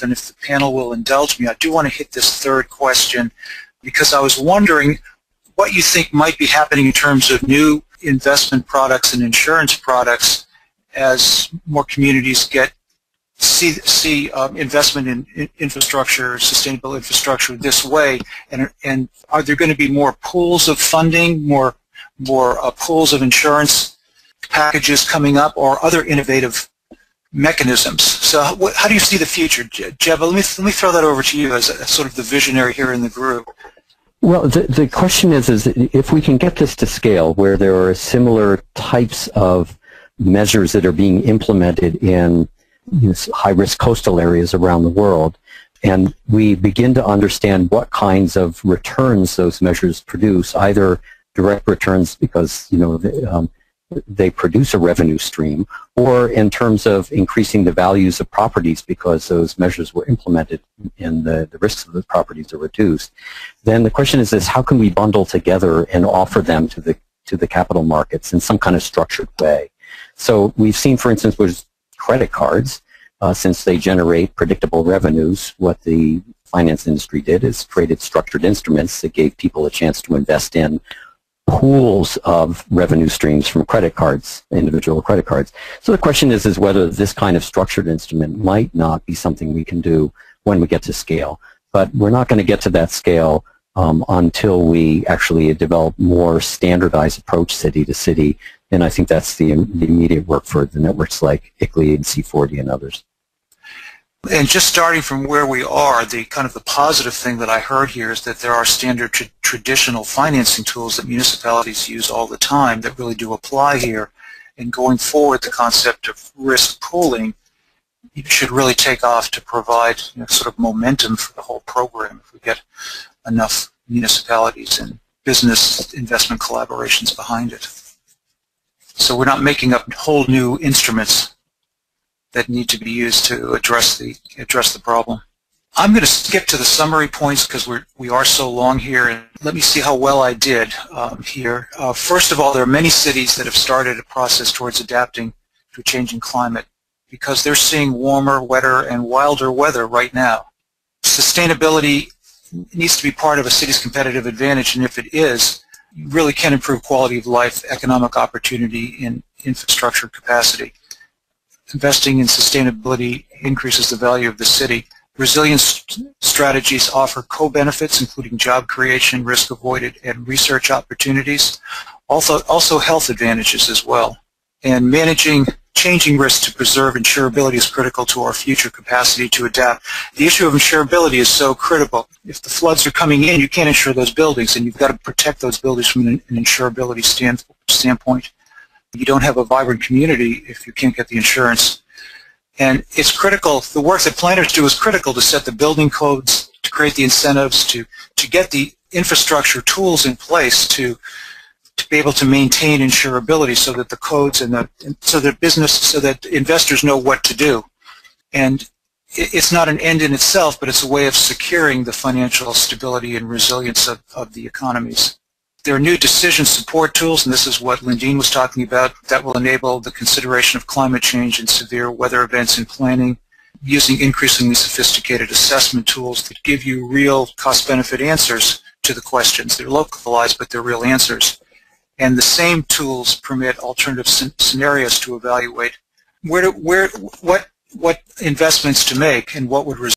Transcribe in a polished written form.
health, and if the panel will indulge me, I do want to hit this third question because I was wondering what you think might be happening in terms of new investment products and insurance products as more communities see investment in infrastructure, sustainable infrastructure this way, and are there going to be more pools of funding, more pools of insurance packages coming up, or other innovative mechanisms? So how do you see the future? Jeb, let me throw that over to you as sort of the visionary here in the group. Well, the question is if we can get this to scale where there are similar types of measures that are being implemented in high-risk coastal areas around the world, and we begin to understand what kinds of returns those measures produce, either direct returns because they produce a revenue stream, or in terms of increasing the values of properties because those measures were implemented and the risks of the properties are reduced, then the question is this: how can we bundle together and offer them to the capital markets in some kind of structured way? So we've seen, for instance, with credit cards, since they generate predictable revenues, what the finance industry did is created structured instruments that gave people a chance to invest in pools of revenue streams from credit cards, individual credit cards. So the question is whether this kind of structured instrument might not be something we can do when we get to scale. But we're not going to get to that scale until we actually develop more standardized approach city to city. And I think that's the immediate work for the networks like ICLEI and C40 and others. And just starting from where we are, the positive thing that I heard here is that there are standard traditional financing tools that municipalities use all the time that really do apply here. And going forward, the concept of risk pooling should really take off to provide sort of momentum for the whole program if we get enough municipalities and business investment collaborations behind it. So we're not making up whole new instruments that need to be used to address the problem. I'm going to skip to the summary points because we are so long here, and let me see how well I did here. First of all, there are many cities that have started a process towards adapting to a changing climate because they're seeing warmer, wetter, and wilder weather right now. Sustainability needs to be part of a city's competitive advantage, and if it is, you really can improve quality of life, economic opportunity, and infrastructure capacity. Investing in sustainability increases the value of the city. Resilience strategies offer co-benefits, including job creation, risk avoided, and research opportunities. Also health advantages as well. And managing changing risks to preserve insurability is critical to our future capacity to adapt. The issue of insurability is so critical. If the floods are coming in, you can't insure those buildings, and you've got to protect those buildings from an insurability standpoint. You don't have a vibrant community if you can't get the insurance. And it's critical, the work that planners do is critical to set the building codes, to create the incentives, to get the infrastructure tools in place to be able to maintain insurability so that the codes and so that investors know what to do. And it's not an end in itself, but it's a way of securing the financial stability and resilience of the economies. There are new decision support tools, and this is what Lindeen was talking about, that will enable the consideration of climate change and severe weather events in planning, using increasingly sophisticated assessment tools that give you real cost-benefit answers to the questions. They're localized, but they're real answers. And the same tools permit alternative scenarios to evaluate what investments to make and what would result